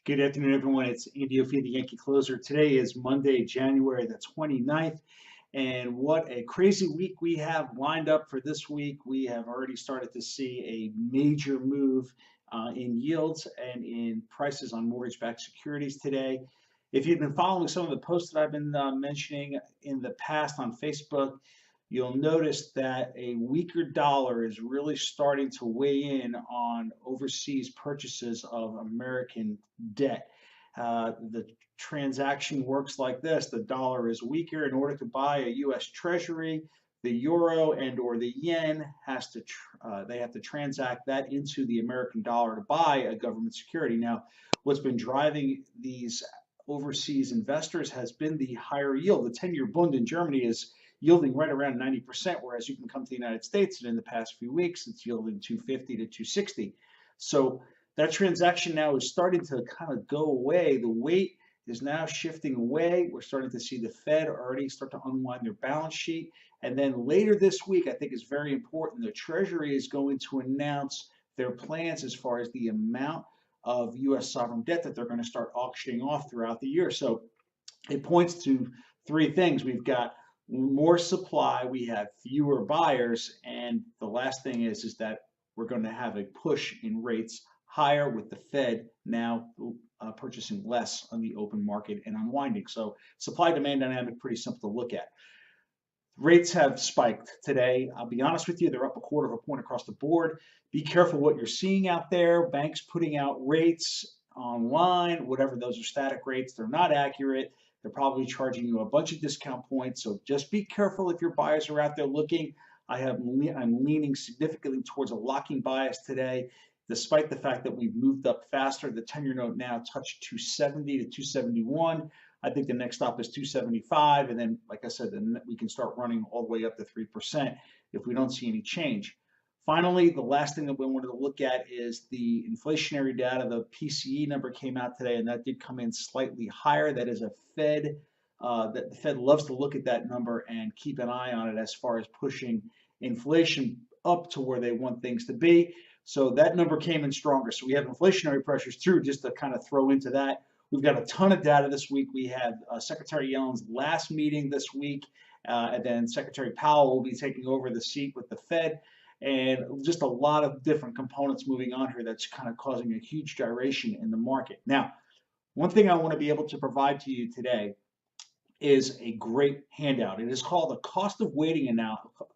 Good afternoon, everyone. It's Andy O'Fee, the Yankee Closer. Today is Monday, January the 29th, and what a crazy week we have lined up for this week. We have already started to see a major move in yields and in prices on mortgage-backed securities today. If you've been following some of the posts that I've been mentioning in the past on Facebook, you'll notice that a weaker dollar is really starting to weigh in on overseas purchases of American debt. The transaction works like this: the dollar is weaker. In order to buy a U.S. Treasury, the euro and or the yen has to they have to transact that into the American dollar to buy a government security. Now, what's been driving these overseas investors has been the higher yield. The 10-year Bund in Germany is yielding right around 90%, whereas you can come to the United States and in the past few weeks it's yielding 250 to 260. So that transaction now is starting to kind of go away. The weight is now shifting away. We're starting to see the Fed already start to unwind their balance sheet. And then later this week, I think is very important, the Treasury is going to announce their plans as far as the amount of U.S. sovereign debt that they're going to start auctioning off throughout the year. So it points to three things. We've got more supply, we have fewer buyers, and the last thing is that we're going to have a push in rates higher with the Fed now purchasing less on the open market and unwinding. So supply demand dynamic, pretty simple to look at. Rates have spiked today. I'll be honest with you, they're up a quarter of a point across the board. Be careful what you're seeing out there. Banks putting out rates online, whatever those are, static rates, they're not accurate. They're probably charging you a bunch of discount points. So just be careful if your buyers are out there looking. I'm leaning significantly towards a locking bias today, despite the fact that we've moved up faster. The 10-year note now touched 270 to 271. I think the next stop is 275. And then, like I said, then we can start running all the way up to 3% if we don't see any change. Finally, the last thing that we wanted to look at is the inflationary data. The PCE number came out today, and that did come in slightly higher. That is a Fed, that the Fed loves to look at that number and keep an eye on it as far as pushing inflation up to where they want things to be. So that number came in stronger. So we have inflationary pressures through, just to kind of throw into that. We've got a ton of data this week. We had Secretary Yellen's last meeting this week, and then Secretary Powell will be taking over the seat with the Fed. And just a lot of different components moving on here that's kind of causing a huge gyration in the market. Now, one thing I want to be able to provide to you today is a great handout. It is called the cost of waiting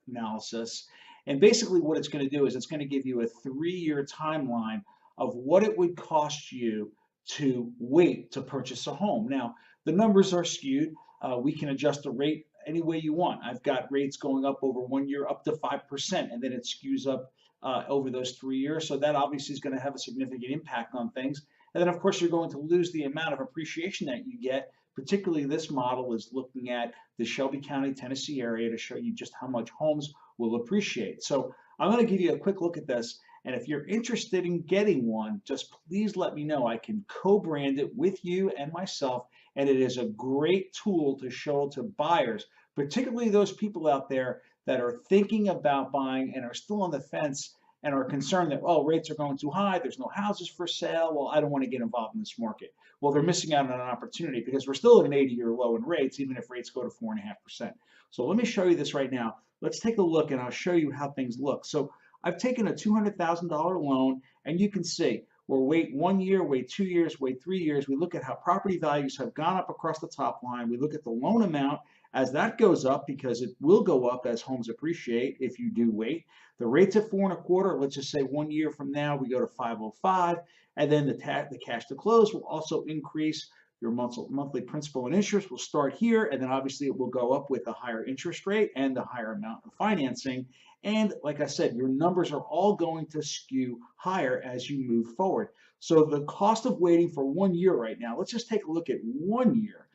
analysis. And basically what it's going to do is it's going to give you a 3-year timeline of what it would cost you to wait to purchase a home. Now, the numbers are skewed. We can adjust the rate any way you want. I've got rates going up over 1 year up to 5%, and then it skews up over those 3 years. So that obviously is going to have a significant impact on things. And then, of course, you're going to lose the amount of appreciation that you get. Particularly, this model is looking at the Shelby County, Tennessee area to show you just how much homes will appreciate. So I'm going to give you a quick look at this. And if you're interested in getting one, just please let me know. I can co-brand it with you and myself, and it is a great tool to show to buyers, particularly those people out there that are thinking about buying and are still on the fence and are concerned that, oh, rates are going too high, there's no houses for sale, well, I don't want to get involved in this market. Well, they're missing out on an opportunity because we're still at an 80-year low in rates, even if rates go to 4.5%. So let me show you this right now. Let's take a look, and I'll show you how things look. So I've taken a $200,000 loan, and you can see we'll wait 1 year, wait 2 years, wait 3 years. We look at how property values have gone up across the top line. We look at the loan amount as that goes up, because it will go up as homes appreciate if you do wait. The rate's at 4.25. Let's just say 1 year from now we go to 505, and then the cash to close will also increase. Your monthly principal and interest will start here, and then obviously it will go up with the higher interest rate and the higher amount of financing. And like I said, your numbers are all going to skew higher as you move forward. So the cost of waiting for 1 year right now, let's just take a look at 1 year.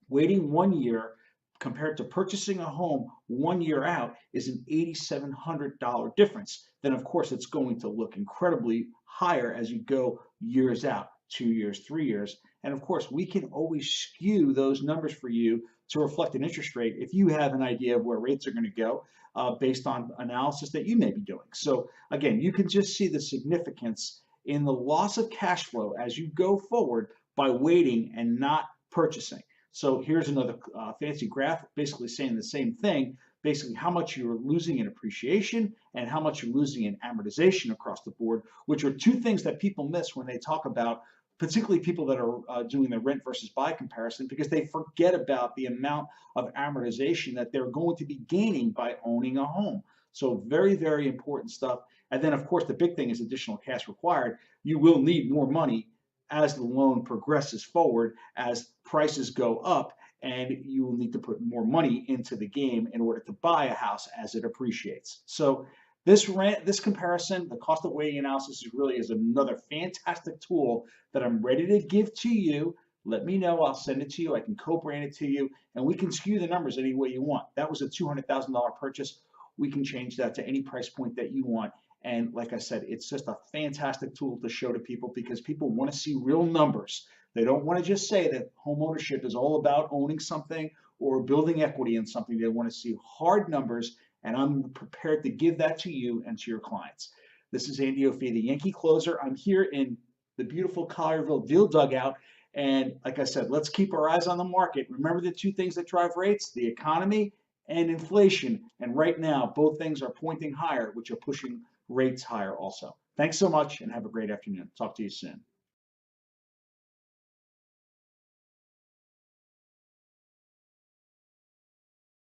Waiting 1 year compared to purchasing a home 1 year out is an $8,700 difference. Then of course it's going to look incredibly higher as you go years out, 2 years, 3 years. And of course, we can always skew those numbers for you to reflect an interest rate if you have an idea of where rates are going to go based on analysis that you may be doing. So again, you can just see the significance in the loss of cash flow as you go forward by waiting and not purchasing. So here's another fancy graph basically saying the same thing, basically how much you're losing in appreciation and how much you're losing in amortization across the board, which are two things that people miss when they talk about, particularly people that are doing the rent versus buy comparison, because they forget about the amount of amortization that they're going to be gaining by owning a home. So very, very important stuff. And then, of course, the big thing is additional cash required. You will need more money as the loan progresses forward, as prices go up, and you will need to put more money into the game in order to buy a house as it appreciates. So this comparison, the cost of weighting analysis, is another fantastic tool that I'm ready to give to you. Let me know. I'll send it to you. I can co-brand it to you, and we can skew the numbers any way you want. That was a $200,000 purchase. We can change that to any price point that you want. And like I said, it's just a fantastic tool to show to people because people want to see real numbers. They don't want to just say that home ownership is all about owning something or building equity in something. They want to see hard numbers, and I'm prepared to give that to you and to your clients. This is Andy O'Fee, the Yankee Closer. I'm here in the beautiful Collierville Deal Dugout. And like I said, let's keep our eyes on the market. Remember the two things that drive rates, the economy and inflation. And right now, both things are pointing higher, which are pushing rates higher also. Thanks so much and have a great afternoon. Talk to you soon.